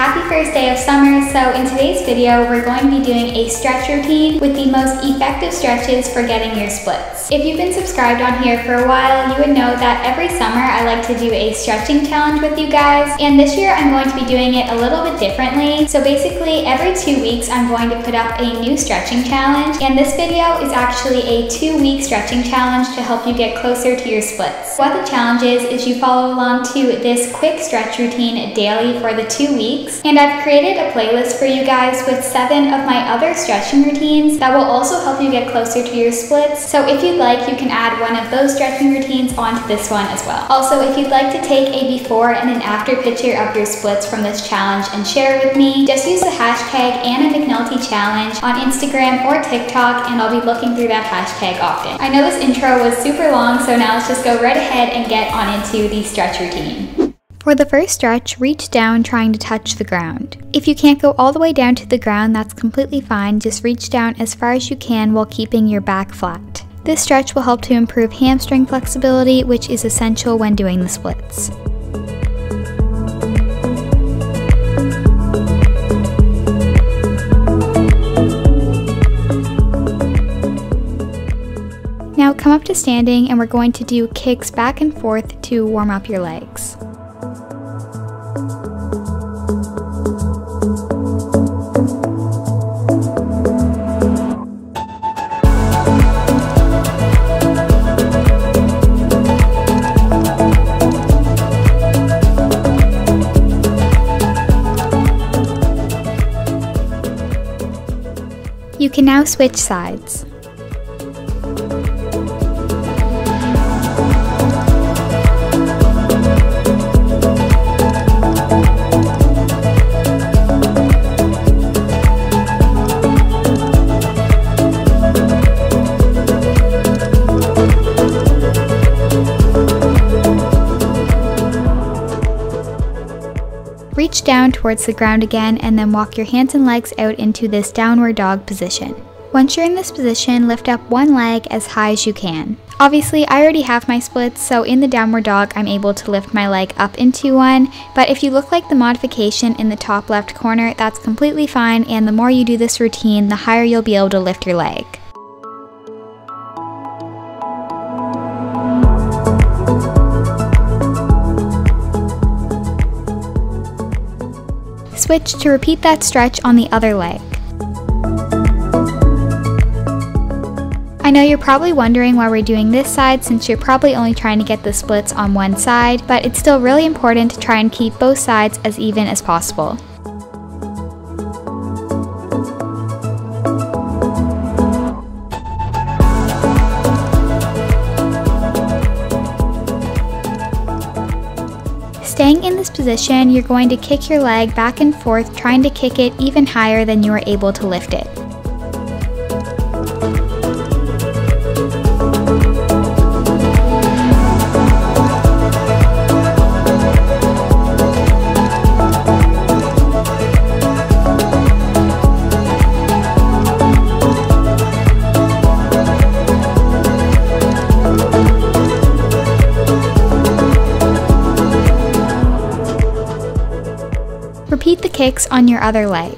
happy first day of summer. So in today's video, we're going to be doing a stretch routine with the most effective stretches for getting your splits. If you've been subscribed on here for a while, you would know that every summer I like to do a stretching challenge with you guys. And this year I'm going to be doing it a little bit differently. So basically every 2 weeks I'm going to put up a new stretching challenge. And this video is actually a 2-week stretching challenge to help you get closer to your splits. What the challenge is you follow along to this quick stretch routine daily for the 2 weeks. And I've created a playlist for you guys with 7 of my other stretching routines that will also help you get closer to your splits. So if you'd like, you can add one of those stretching routines onto this one as well. Also, if you'd like to take a before and an after picture of your splits from this challenge and share it with me, just use the hashtag #AnnaMcNulty on Instagram or TikTok, and I'll be looking through that hashtag often. I know this intro was super long, so now let's just go right ahead and get on into the stretch routine. For the first stretch, reach down trying to touch the ground. If you can't go all the way down to the ground, that's completely fine. Just reach down as far as you can while keeping your back flat. This stretch will help to improve hamstring flexibility, which is essential when doing the splits. Now come up to standing, and we're going to do kicks back and forth to warm up your legs. You can now switch sides. Reach down towards the ground again and then walk your hands and legs out into this downward dog position. Once you're in this position, lift up one leg as high as you can. Obviously, I already have my splits, so in the downward dog, I'm able to lift my leg up into one, but if you look like the modification in the top left corner, that's completely fine, and the more you do this routine, the higher you'll be able to lift your leg. Switch to repeat that stretch on the other leg. I know you're probably wondering why we're doing this side, since you're probably only trying to get the splits on one side, but it's still really important to try and keep both sides as even as possible. Staying in this position, you're going to kick your leg back and forth, trying to kick it even higher than you are able to lift it. Repeat the kicks on your other leg.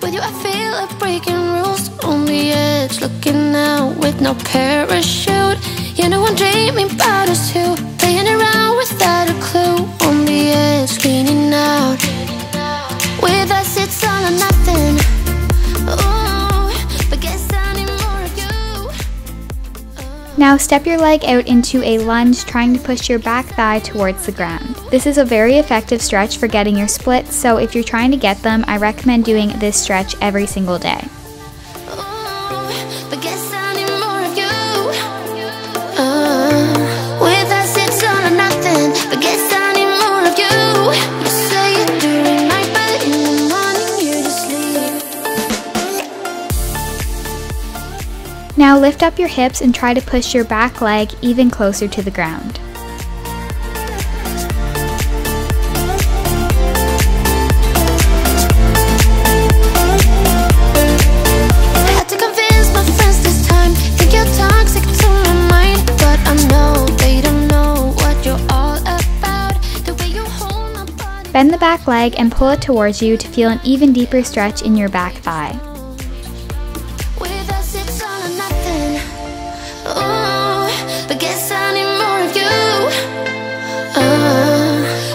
With you I feel like breaking rules. On the edge, looking out with no parachute. You know I'm dreaming about us two, playing around without a clue. On the edge, leaning out. With us it's all or nothing. Ooh, but guess I need more of you. Now step your leg out into a lunge, trying to push your back thigh towards the ground. This is a very effective stretch for getting your splits, so if you're trying to get them, I recommend doing this stretch every single day. Now lift up your hips and try to push your back leg even closer to the ground. Had to convince my friends this time. Think you're Bend the back leg and pull it towards you to feel an even deeper stretch in your back thigh. With us it's all or nothing. Ooh, but guess I need more of you.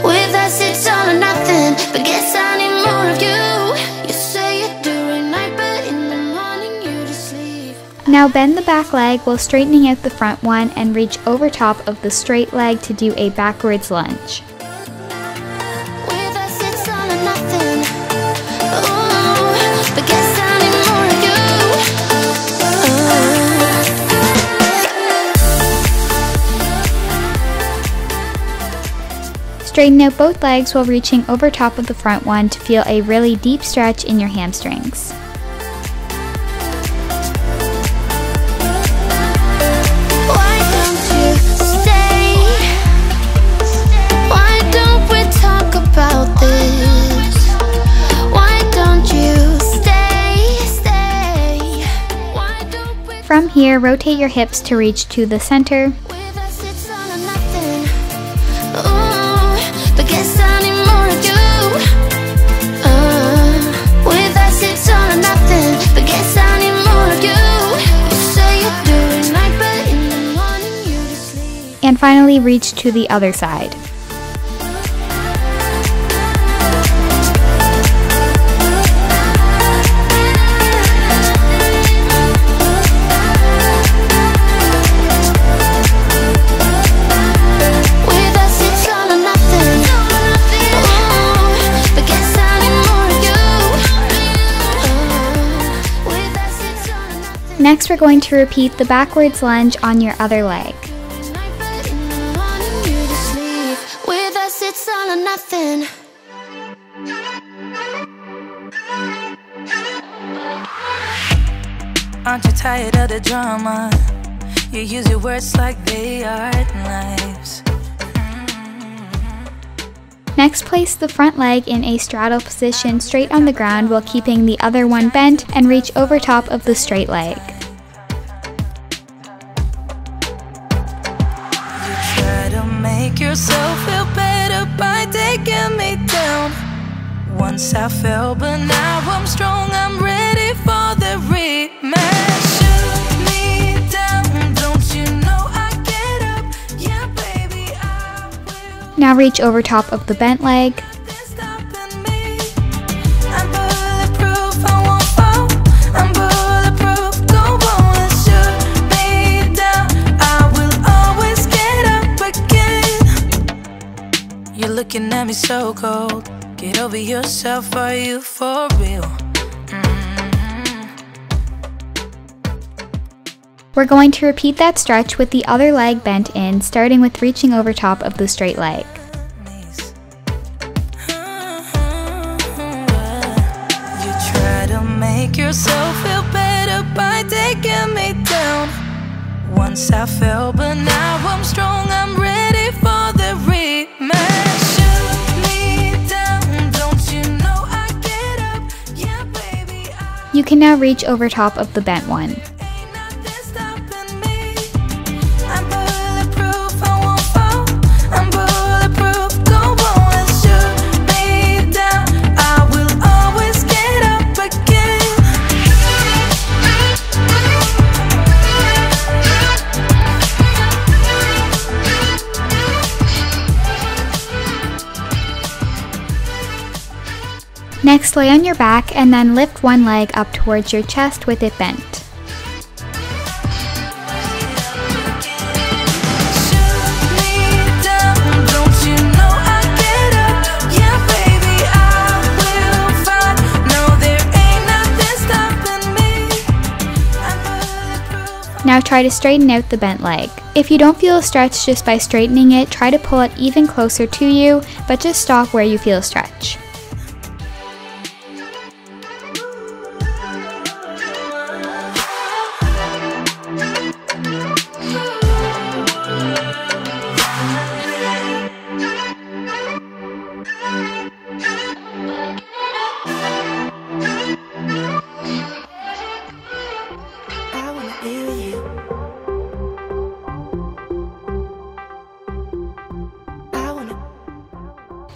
With us it's all or nothing, but guess I need more of you. You say it during night, but in the morning you just leave. Now bend the back leg while straightening out the front one and reach over top of the straight leg to do a backwards lunge. With us it's all or nothing. Ooh, but guess I need more of you. Straighten out both legs while reaching over top of the front one to feel a really deep stretch in your hamstrings. Why don't you stay? Why don't we talk about this? Why don't you stay? Why don't we? From here, rotate your hips to reach to the center. With us it's all or nothing. Ooh, but guess I need more of you. With us it's all or nothing, but guess I need more of you. You say it during night, but in the morning you just leave. And finally, reach to the other side. With us it's all or nothing. Ooh, but guess I need more of you. With us it's all or nothing. Next, we're going to repeat the backwards lunge on your other leg. Night, but in the morning you just leave. With us it's all or nothing. Aren't you tired of the drama? You use your words like they are knives. Next, place the front leg in a straddle position straight on the ground while keeping the other one bent and reach over top of the straight leg. You try to make yourself feel better by taking me down. Once I fell, but now I'm strong. I'm ready for the rematch. Shoot me down, don't you know I get up? Yeah, baby, I will. Now reach over top of the bent leg. Nothing's stopping me. I'm bulletproof, I won't fall. I'm bulletproof, go on and shoot me down. I will always get up again. You're looking at me so cold. Get over yourself, are you for real? We're going to repeat that stretch with the other leg bent in, starting with reaching over top of the straight leg. Knees. You try to make yourself feel better by taking me down. Once I fell, but now I'm strong. I'm ready for the rematch. Shoot me down, don't you know I get up? Yeah, baby, You can now reach over top of the bent one. ain't nothing stopping me. I'm bulletproof, I won't fall. I'm bulletproof, go on and shoot me down. I will always get up again. Next, lay on your back and then lift one leg up towards your chest with it bent. Shoot me down, don't you know I get up? Yeah, baby, I will fight. No, there ain't nothing stopping me. I'm bulletproof. Now try to straighten out the bent leg. If you don't feel a stretch just by straightening it, try to pull it even closer to you, but just stop where you feel a stretch.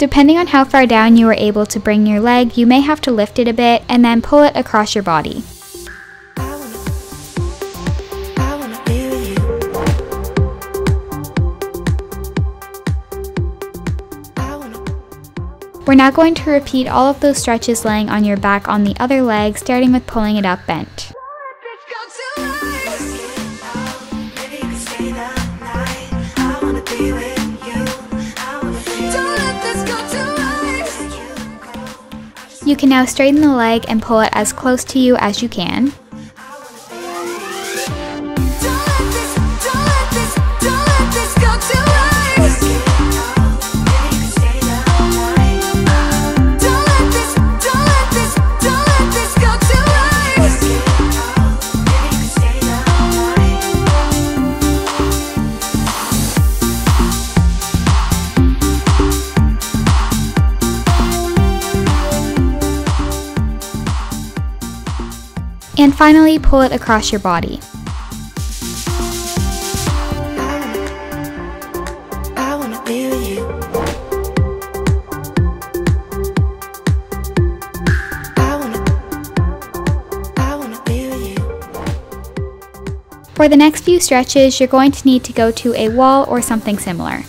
Depending on how far down you are able to bring your leg, you may have to lift it a bit and then pull it across your body. We're now going to repeat all of those stretches laying on your back on the other leg, starting with pulling it up bent. You can now straighten the leg and pull it as close to you as you can. And finally, pull it across your body. I wanna be with you. I wanna be with you. For the next few stretches, you're going to need to go to a wall or something similar.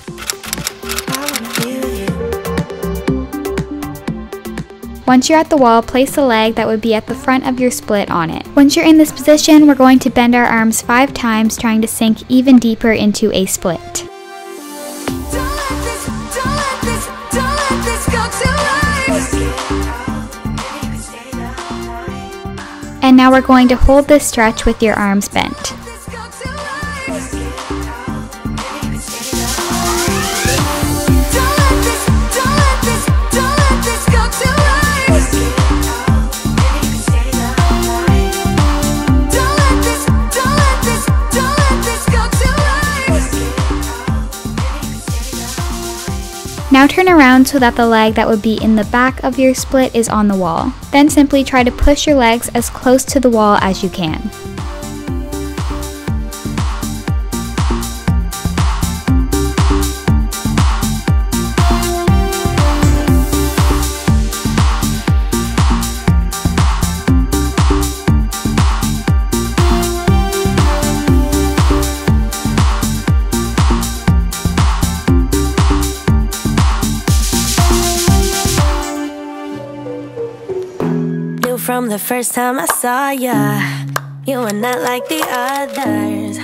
Once you're at the wall, place the leg that would be at the front of your split on it. Once you're in this position, we're going to bend our arms 5 times, trying to sink even deeper into a split. And now we're going to hold this stretch with your arms bent. Now turn around so that the leg that would be in the back of your split is on the wall. Then simply try to push your legs as close to the wall as you can. From the first time I saw ya, you were not like the others,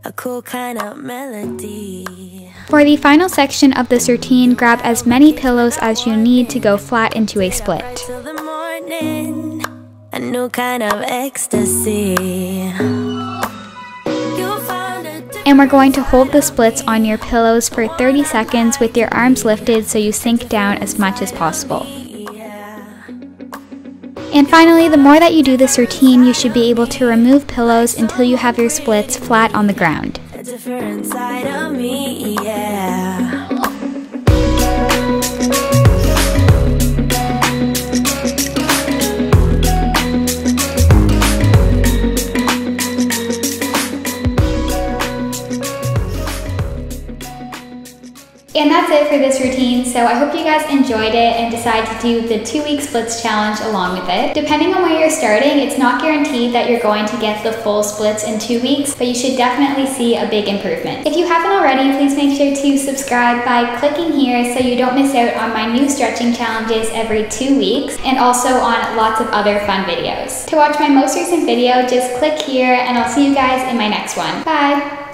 a cool kind of melody. For the final section of this routine, grab as many pillows as you need to go flat into a split. Till the morning, a new kind of ecstasy. And we're going to hold the splits on your pillows for 30 seconds with your arms lifted so you sink down as much as possible. And finally, the more that you do this routine, you should be able to remove pillows until you have your splits flat on the ground. A different side of me, yeah. And that's it for this routine, so I hope you guys enjoyed it and decide to do the 2-week splits challenge along with it. Depending on where you're starting, it's not guaranteed that you're going to get the full splits in 2 weeks, but you should definitely see a big improvement. If you haven't already, please make sure to subscribe by clicking here so you don't miss out on my new stretching challenges every 2 weeks and also on lots of other fun videos. To watch my most recent video, just click here and I'll see you guys in my next one. Bye!